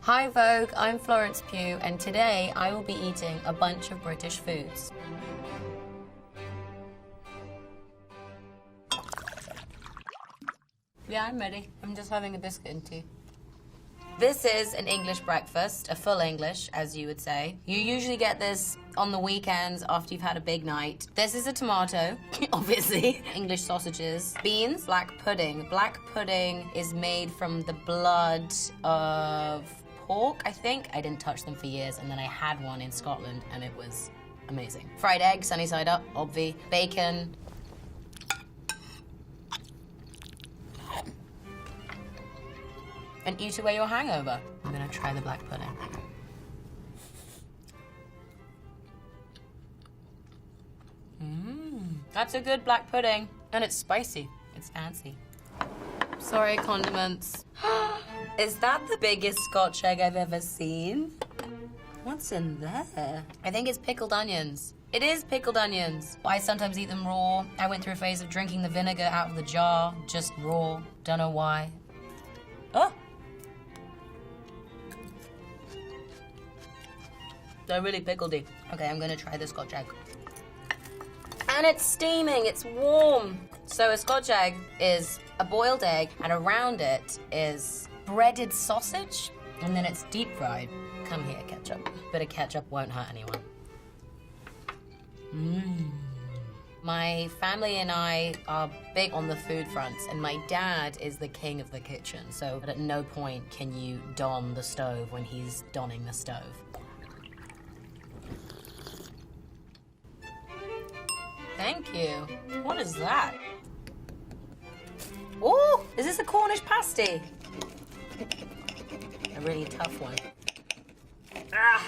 Hi Vogue, I'm Florence Pugh, and today I will be eating a bunch of British foods. Yeah, I'm ready. I'm just having a biscuit and tea. This is an English breakfast, a full English, as you would say. You usually get this on the weekends after you've had a big night. This is a tomato, obviously. English sausages. Beans, black pudding. Black pudding is made from the blood of pork, I think. I didn't touch them for years, and then I had one in Scotland, and it was amazing. Fried egg, sunny side up, obvi. Bacon. And eat away your hangover. I'm gonna try the black pudding. That's a good black pudding. And it's spicy. It's fancy. Sorry, condiments. Is that the biggest Scotch egg I've ever seen? What's in there? I think it's pickled onions. It is pickled onions. I sometimes eat them raw. I went through a phase of drinking the vinegar out of the jar, just raw. Don't know why. Oh! They're really pickledy. Okay, I'm gonna try the Scotch egg. And it's steaming, it's warm. So a Scotch egg is a boiled egg, and around it is breaded sausage, and then it's deep fried. Come here, ketchup. Bit of ketchup won't hurt anyone. My family and I are big on the food fronts, and my dad is the king of the kitchen, so at no point can you don the stove when he's donning the stove. Thank you. What is that? Ooh, is this a Cornish pasty? A really tough one. Ah.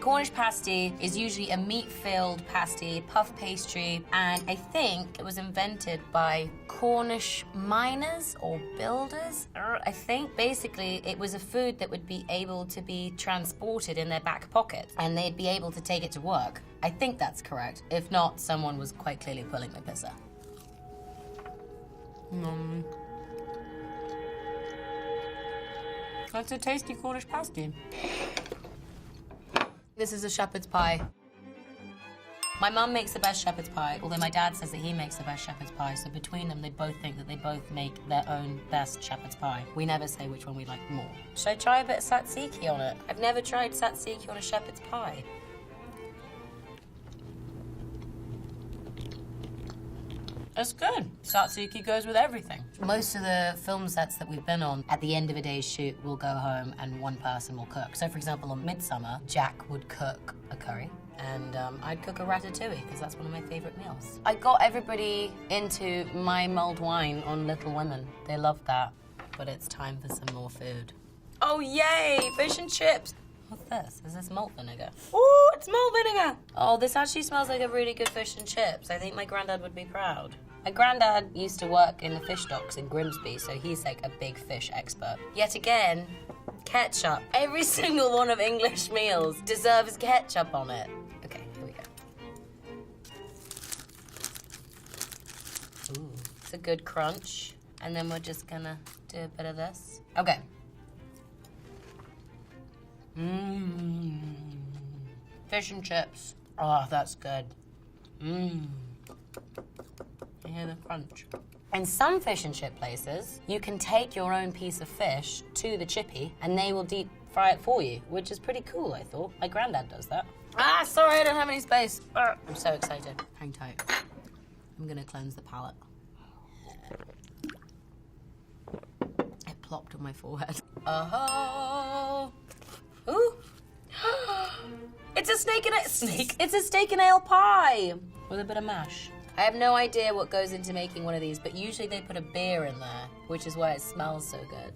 Cornish pasty is usually a meat-filled pasty, puff pastry, and I think it was invented by Cornish miners or builders. I think basically it was a food that would be able to be transported in their back pocket, and they'd be able to take it to work. I think that's correct. If not, someone was quite clearly pulling my pisser. That's a tasty Cornish pasty. This is a shepherd's pie. My mum makes the best shepherd's pie, although my dad says that he makes the best shepherd's pie, so between them they both think that they both make their own best shepherd's pie. We never say which one we like more. Should I try a bit of tzatziki on it? I've never tried tzatziki on a shepherd's pie. It's good. Tzatziki goes with everything. Most of the film sets that we've been on, at the end of a day's shoot, we'll go home and one person will cook. So, for example, on Midsummer, Jack would cook a curry, and I'd cook a ratatouille, because that's one of my favorite meals. I got everybody into my mulled wine on Little Women. They loved that. But it's time for some more food. Oh, yay! Fish and chips. What's this? Is this malt vinegar? Ooh, it's malt vinegar! Oh, this actually smells like a really good fish and chips. I think my granddad would be proud. My granddad used to work in the fish docks in Grimsby, so he's like a big fish expert. Yet again, ketchup. Every single one of English meals deserves ketchup on it. Okay, here we go. Ooh, it's a good crunch. And then we're just gonna do a bit of this. Okay. Fish and chips. Oh, that's good. You hear the crunch. In some fish and chip places, you can take your own piece of fish to the chippy and they will deep fry it for you, which is pretty cool, I thought. My granddad does that. Ah, sorry, I don't have any space. I'm so excited. Hang tight. I'm gonna cleanse the palate. It plopped on my forehead. Oh. Ooh. It's a It's a steak and ale pie with a bit of mash. I have no idea what goes into making one of these, but usually they put a beer in there, which is why it smells so good.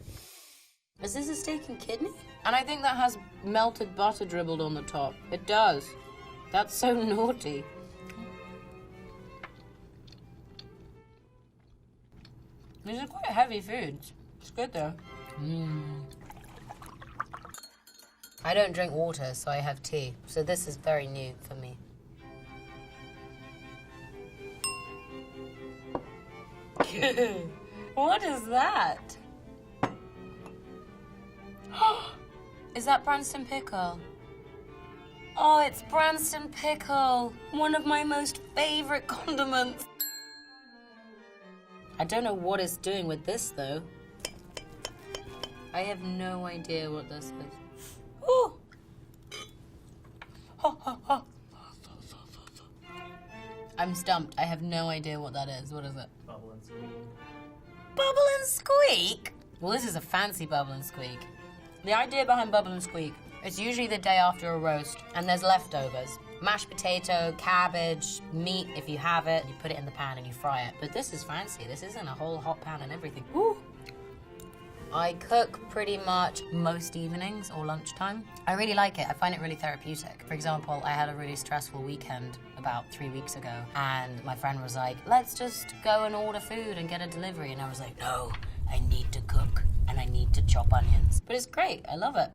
Is this a steak and kidney? And I think that has melted butter dribbled on the top. It does. That's so naughty. These are quite heavy foods. It's good though. I don't drink water, so I have tea. So this is very new for me. What is that? Is that Branston Pickle? Oh, it's Branston Pickle. One of my most favorite condiments. I don't know what it's doing with this, though. I have no idea what this is. Oh! I'm stumped. I have no idea what that is. What is it? Bubble and squeak. Bubble and Squeak? Well, this is a fancy Bubble and Squeak. The idea behind Bubble and Squeak, it's usually the day after a roast, and there's leftovers. Mashed potato, cabbage, meat if you have it. You put it in the pan and you fry it. But this is fancy. This isn't a whole hot pan and everything. Ooh. I cook pretty much most evenings or lunchtime. I really like it. I find it really therapeutic. For example, I had a really stressful weekend about 3 weeks ago, and my friend was like, let's just go and order food and get a delivery. And I was like, no, I need to cook and I need to chop onions. But it's great. I love it.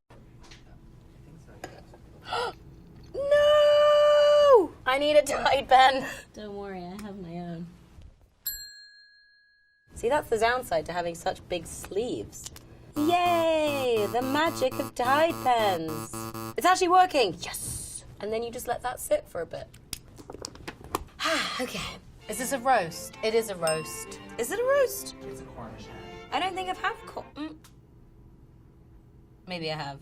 No! I need a Tide pen. Don't worry, I have my own. See, that's the downside to having such big sleeves. Yay! The magic of Tide pens. It's actually working. Yes! And then you just let that sit for a bit. Okay. Is this a roast? It is a roast. Is it a roast? It's a Cornish hen. I don't think I've had Maybe I have.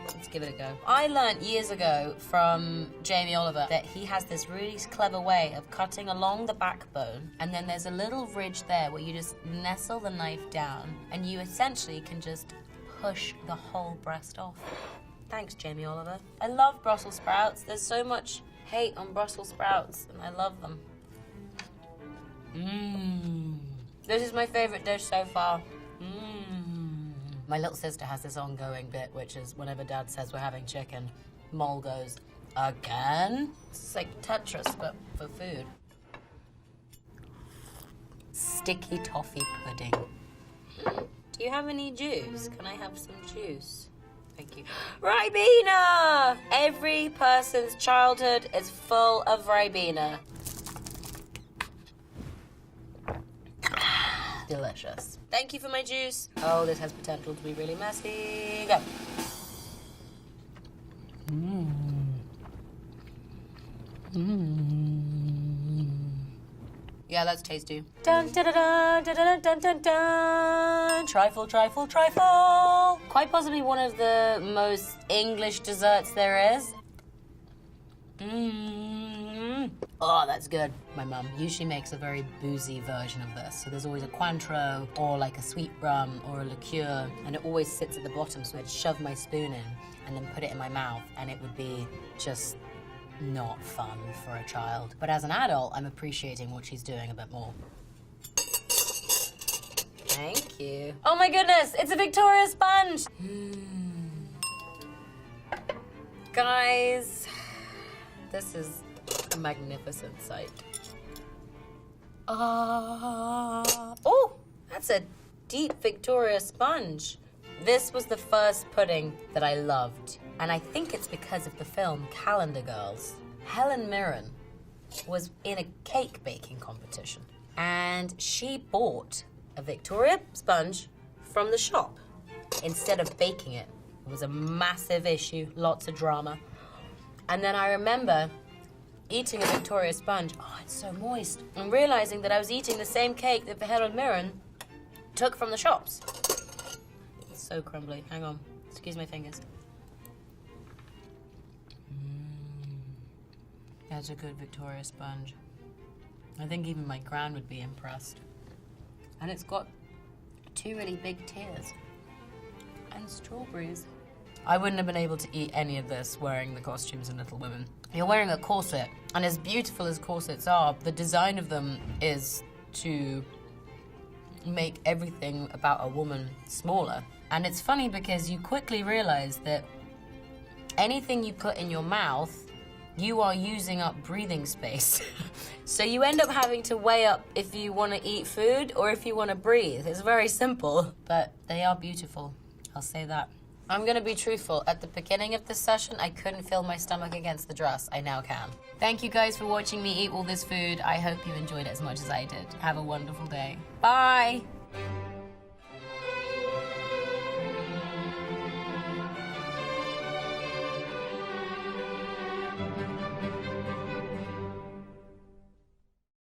Let's give it a go. I learnt years ago from Jamie Oliver that he has this really clever way of cutting along the backbone, and then there's a little ridge there where you just nestle the knife down and you essentially can just push the whole breast off. Thanks, Jamie Oliver. I love Brussels sprouts. There's so much hate on Brussels sprouts, and I love them. This is my favorite dish so far. My little sister has this ongoing bit, which is whenever Dad says we're having chicken, Mole goes, again? It's like Tetris, but for food. Sticky toffee pudding. Do you have any juice? Can I have some juice? Thank you. Ribena! Every person's childhood is full of Ribena. Delicious. Thank you for my juice. Oh, this has potential to be really messy. Go. Yeah, that's tasty. Dun dun dun dun dun dun dun dun. Trifle, trifle, trifle. Quite possibly one of the most English desserts there is. Oh, that's good. My mum usually makes a very boozy version of this. So there's always a Cointreau or like a sweet rum or a liqueur, and it always sits at the bottom, so I'd shove my spoon in and then put it in my mouth, and it would be just not fun for a child. But as an adult, I'm appreciating what she's doing a bit more. Thank you. Oh my goodness, it's a Victoria sponge! Guys, this is a magnificent sight. Oh, that's a deep Victoria sponge. This was the first pudding that I loved, and I think it's because of the film Calendar Girls. Helen Mirren was in a cake baking competition, and she bought a Victoria sponge from the shop instead of baking it. It was a massive issue, lots of drama. And then I remember eating a Victoria sponge, oh, it's so moist, and realizing that I was eating the same cake that Helen Mirren took from the shops. It's so crumbly. Hang on. Excuse my fingers. That's a good Victoria sponge. I think even my gran would be impressed. And it's got 2 really big tiers. And strawberries. I wouldn't have been able to eat any of this wearing the costumes in Little Women. You're wearing a corset, and as beautiful as corsets are, the design of them is to make everything about a woman smaller. And it's funny because you quickly realize that anything you put in your mouth, you are using up breathing space. So you end up having to weigh up if you want to eat food or if you want to breathe. It's very simple, but they are beautiful. I'll say that. I'm gonna be truthful. At the beginning of this session, I couldn't feel my stomach against the dress. I now can. Thank you guys for watching me eat all this food. I hope you enjoyed it as much as I did. Have a wonderful day. Bye.